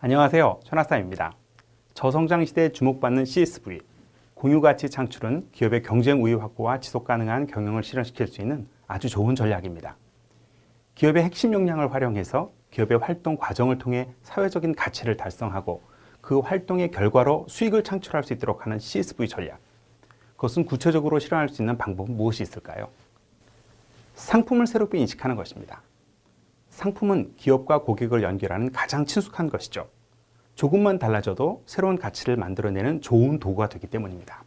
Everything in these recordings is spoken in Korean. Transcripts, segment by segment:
안녕하세요. 천하쌈입니다. 저성장 시대에 주목받는 CSV, 공유가치 창출은 기업의 경쟁 우위 확보와 지속 가능한 경영을 실현시킬 수 있는 아주 좋은 전략입니다. 기업의 핵심 역량을 활용해서 기업의 활동 과정을 통해 사회적인 가치를 달성하고 그 활동의 결과로 수익을 창출할 수 있도록 하는 CSV 전략. 그것은 구체적으로 실현할 수 있는 방법은 무엇이 있을까요? 상품을 새롭게 인식하는 것입니다. 상품은 기업과 고객을 연결하는 가장 친숙한 것이죠. 조금만 달라져도 새로운 가치를 만들어내는 좋은 도구가 되기 때문입니다.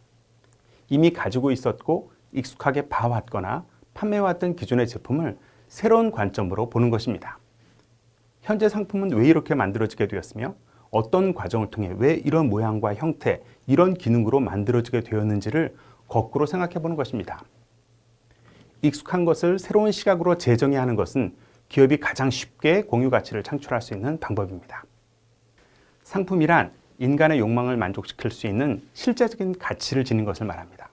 이미 가지고 있었고 익숙하게 봐왔거나 판매해왔던 기존의 제품을 새로운 관점으로 보는 것입니다. 현재 상품은 왜 이렇게 만들어지게 되었으며 어떤 과정을 통해 왜 이런 모양과 형태, 이런 기능으로 만들어지게 되었는지를 거꾸로 생각해 보는 것입니다. 익숙한 것을 새로운 시각으로 재정의하는 것은 기업이 가장 쉽게 공유 가치를 창출할 수 있는 방법입니다. 상품이란 인간의 욕망을 만족시킬 수 있는 실제적인 가치를 지닌 것을 말합니다.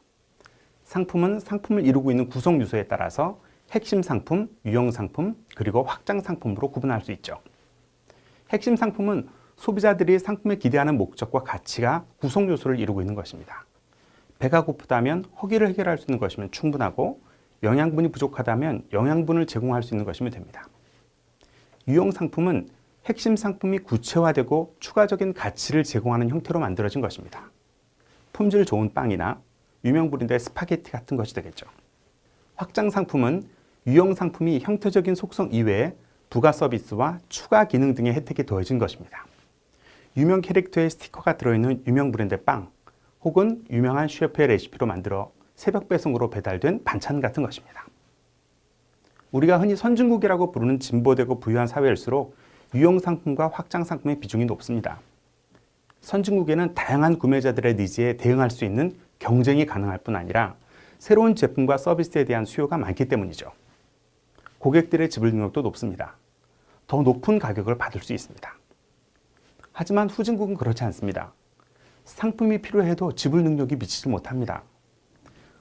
상품은 상품을 이루고 있는 구성 요소에 따라서 핵심 상품, 유형 상품, 그리고 확장 상품으로 구분할 수 있죠. 핵심 상품은 소비자들이 상품에 기대하는 목적과 가치가 구성 요소를 이루고 있는 것입니다. 배가 고프다면 허기를 해결할 수 있는 것이면 충분하고 영양분이 부족하다면 영양분을 제공할 수 있는 것이면 됩니다. 유형 상품은 핵심 상품이 구체화되고 추가적인 가치를 제공하는 형태로 만들어진 것입니다. 품질 좋은 빵이나 유명 브랜드의 스파게티 같은 것이 되겠죠. 확장 상품은 유형 상품이 형태적인 속성 이외에 부가 서비스와 추가 기능 등의 혜택이 더해진 것입니다. 유명 캐릭터의 스티커가 들어있는 유명 브랜드의 빵, 혹은 유명한 셰프의 레시피로 만들어 새벽 배송으로 배달된 반찬 같은 것입니다. 우리가 흔히 선진국이라고 부르는 진보되고 부유한 사회일수록 유형 상품과 확장 상품의 비중이 높습니다. 선진국에는 다양한 구매자들의 니즈에 대응할 수 있는 경쟁이 가능할 뿐 아니라 새로운 제품과 서비스에 대한 수요가 많기 때문이죠. 고객들의 지불 능력도 높습니다. 더 높은 가격을 받을 수 있습니다. 하지만 후진국은 그렇지 않습니다. 상품이 필요해도 지불 능력이 미치지 못합니다.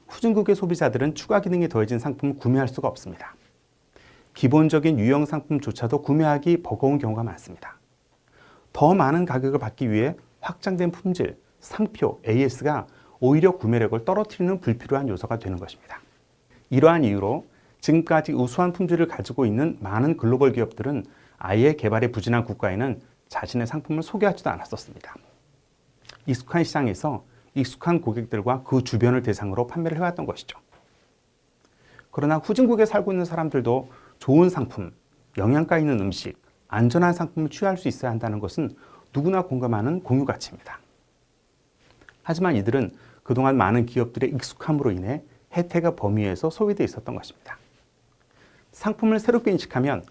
후진국의 소비자들은 추가 기능이 더해진 상품을 구매할 수가 없습니다. 기본적인 유형 상품조차도 구매하기 버거운 경우가 많습니다. 더 많은 가격을 받기 위해 확장된 품질, 상표, AS가 오히려 구매력을 떨어뜨리는 불필요한 요소가 되는 것입니다. 이러한 이유로 지금까지 우수한 품질을 가지고 있는 많은 글로벌 기업들은 아예 개발에 부진한 국가에는 자신의 상품을 소개하지도 않았었습니다. 익숙한 시장에서 익숙한 고객들과 그 주변을 대상으로 판매를 해왔던 것이죠. 그러나 후진국에 살고 있는 사람들도 좋은 상품, 영양가 있는 음식, 안전한 상품을 취할 수 있어야 한다는 것은 누구나 공감하는 공유 가치입니다. 하지만 이들은 그동안 많은 기업들의 익숙함으로 인해 혜택의 범위에서 소외되어 있었던 것입니다. 상품을 새롭게 인식하면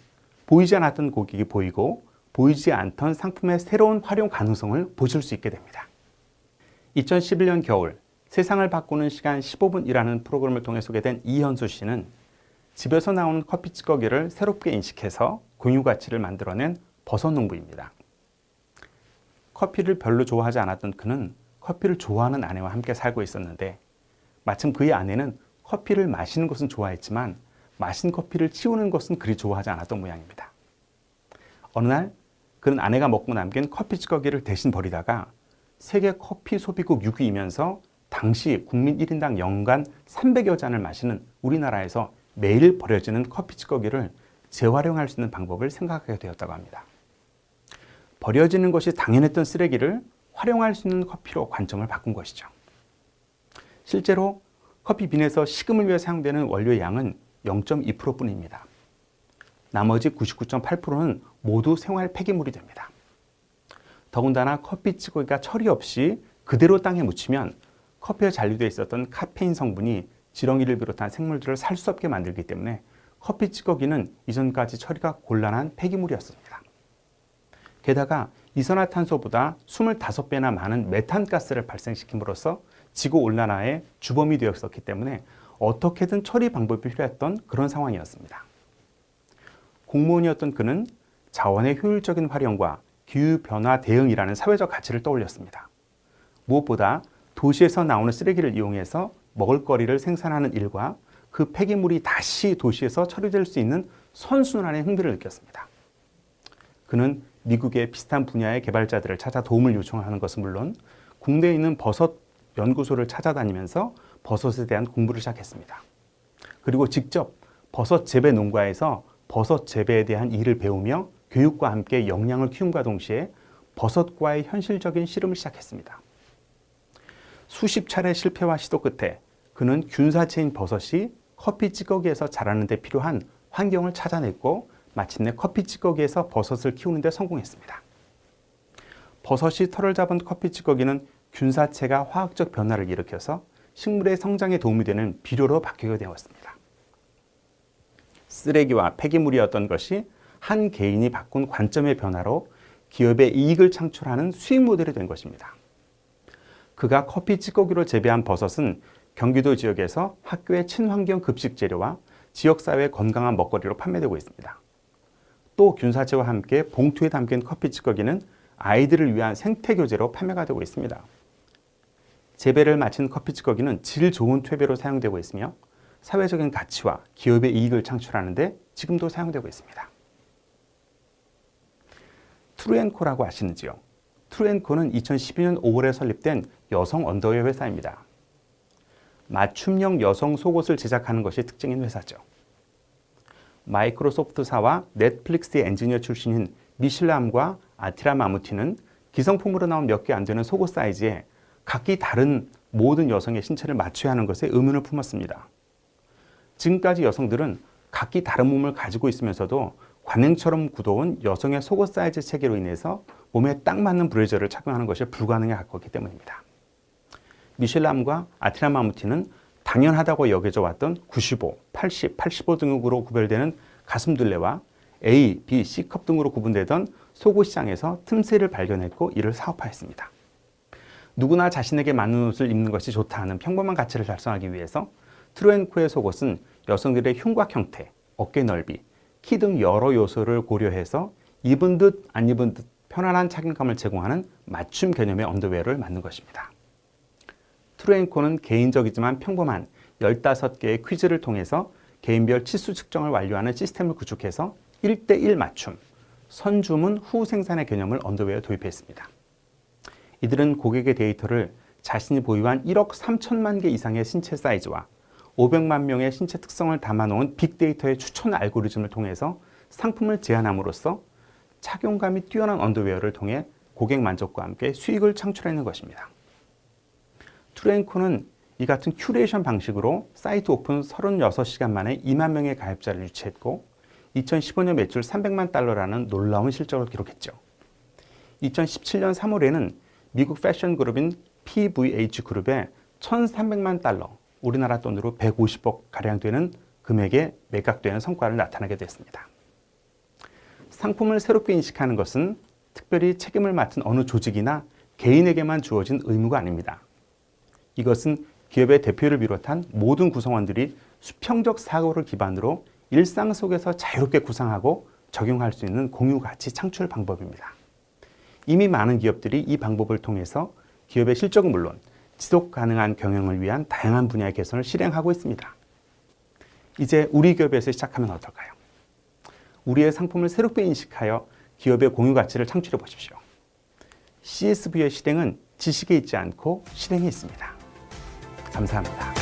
보이지 않았던 고객이 보이고 보이지 않던 상품의 새로운 활용 가능성을 보실 수 있게 됩니다. 2011년 겨울 세상을 바꾸는 시간 15분이라는 프로그램을 통해 소개된 이현수 씨는 집에서 나오는 커피 찌꺼기를 새롭게 인식해서 공유 가치를 만들어낸 버섯 농부입니다. 커피를 별로 좋아하지 않았던 그는 커피를 좋아하는 아내와 함께 살고 있었는데 마침 그의 아내는 커피를 마시는 것은 좋아했지만 마신 커피를 치우는 것은 그리 좋아하지 않았던 모양입니다. 어느 날 그는 아내가 먹고 남긴 커피 찌꺼기를 대신 버리다가 세계 커피 소비국 6위이면서 당시 국민 1인당 연간 300여 잔을 마시는 우리나라에서 매일 버려지는 커피 찌꺼기를 재활용할 수 있는 방법을 생각하게 되었다고 합니다. 버려지는 것이 당연했던 쓰레기를 활용할 수 있는 커피로 관점을 바꾼 것이죠. 실제로 커피 빈에서 식음을 위해 사용되는 원료의 양은 0.2%뿐입니다. 나머지 99.8%는 모두 생활 폐기물이 됩니다. 더군다나 커피 찌꺼기가 처리 없이 그대로 땅에 묻히면 커피에 잔류되어 있었던 카페인 성분이 지렁이를 비롯한 생물들을 살 수 없게 만들기 때문에 커피 찌꺼기는 이전까지 처리가 곤란한 폐기물이었습니다. 게다가 이산화탄소보다 25배나 많은 메탄가스를 발생시킴으로써 지구온난화의 주범이 되었었기 때문에 어떻게든 처리 방법이 필요했던 그런 상황이었습니다. 공무원이었던 그는 자원의 효율적인 활용과 기후변화 대응이라는 사회적 가치를 떠올렸습니다. 무엇보다 도시에서 나오는 쓰레기를 이용해서 먹을거리를 생산하는 일과 그 폐기물이 다시 도시에서 처리될 수 있는 선순환의 흥미를 느꼈습니다. 그는 미국의 비슷한 분야의 개발자들을 찾아 도움을 요청하는 것은 물론 국내에 있는 버섯 연구소를 찾아다니면서 버섯에 대한 공부를 시작했습니다. 그리고 직접 버섯 재배 농가에서 버섯 재배에 대한 일을 배우며 교육과 함께 역량을 키움과 동시에 버섯과의 현실적인 씨름을 시작했습니다. 수십 차례 실패와 시도 끝에 그는 균사체인 버섯이 커피 찌꺼기에서 자라는 데 필요한 환경을 찾아냈고 마침내 커피 찌꺼기에서 버섯을 키우는 데 성공했습니다. 버섯이 털을 잡은 커피 찌꺼기는 균사체가 화학적 변화를 일으켜서 식물의 성장에 도움이 되는 비료로 바뀌게 되었습니다. 쓰레기와 폐기물이었던 것이 한 개인이 바꾼 관점의 변화로 기업의 이익을 창출하는 수익 모델이 된 것입니다. 그가 커피 찌꺼기로 재배한 버섯은 경기도 지역에서 학교의 친환경 급식 재료와 지역사회의 건강한 먹거리로 판매되고 있습니다. 또 균사체와 함께 봉투에 담긴 커피 찌꺼기는 아이들을 위한 생태교재로 판매가 되고 있습니다. 재배를 마친 커피 찌꺼기는 질 좋은 퇴비로 사용되고 있으며 사회적인 가치와 기업의 이익을 창출하는 데 지금도 사용되고 있습니다. 트루앤코라고 아시는지요? 트루앤코는 2012년 5월에 설립된 여성 언더웨어 회사입니다. 맞춤형 여성 속옷을 제작하는 것이 특징인 회사죠. 마이크로소프트사와 넷플릭스의 엔지니어 출신인 미실람과 아티라 마무티는 기성품으로 나온 몇 개 안 되는 속옷 사이즈에 각기 다른 모든 여성의 신체를 맞춰야 하는 것에 의문을 품었습니다. 지금까지 여성들은 각기 다른 몸을 가지고 있으면서도 관행처럼 굳어온 여성의 속옷 사이즈 체계로 인해서 몸에 딱 맞는 브레이저를 착용하는 것이 불가능해 갔기 때문입니다. 미실람과 아티라 마무티는 당연하다고 여겨져 왔던 95, 80, 85 등으로 구별되는 가슴둘레와 A, B, C컵 등으로 구분되던 속옷 시장에서 틈새를 발견했고 이를 사업화했습니다. 누구나 자신에게 맞는 옷을 입는 것이 좋다 하는 평범한 가치를 달성하기 위해서 트루앤코의 속옷은 여성들의 흉곽 형태, 어깨 넓이, 키 등 여러 요소를 고려해서 입은 듯 안 입은 듯 편안한 착용감을 제공하는 맞춤 개념의 언더웨어를 만든 것입니다. 트루앤코는 개인적이지만 평범한 15개의 퀴즈를 통해서 개인별 치수 측정을 완료하는 시스템을 구축해서 1:1 맞춤, 선주문 후 생산의 개념을 언더웨어에 도입했습니다. 이들은 고객의 데이터를 자신이 보유한 1억 3천만 개 이상의 신체 사이즈와 500만 명의 신체 특성을 담아놓은 빅데이터의 추천 알고리즘을 통해서 상품을 제안함으로써 착용감이 뛰어난 언더웨어를 통해 고객 만족과 함께 수익을 창출하는 것입니다. 트루앤코는 이 같은 큐레이션 방식으로 사이트 오픈 36시간 만에 2만 명의 가입자를 유치했고 2015년 매출 300만 달러라는 놀라운 실적을 기록했죠. 2017년 3월에는 미국 패션 그룹인 PVH 그룹에 1,300만 달러, 우리나라 돈으로 150억 가량 되는 금액에 매각되는 성과를 나타내게 됐습니다. 상품을 새롭게 인식하는 것은 특별히 책임을 맡은 어느 조직이나 개인에게만 주어진 의무가 아닙니다. 이것은 기업의 대표를 비롯한 모든 구성원들이 수평적 사고를 기반으로 일상 속에서 자유롭게 구상하고 적용할 수 있는 공유 가치 창출 방법입니다. 이미 많은 기업들이 이 방법을 통해서 기업의 실적은 물론 지속 가능한 경영을 위한 다양한 분야의 개선을 실행하고 있습니다. 이제 우리 기업에서 시작하면 어떨까요? 우리의 상품을 새롭게 인식하여 기업의 공유 가치를 창출해 보십시오. CSV의 실행은 지식에 있지 않고 실행에 있습니다. 감사합니다.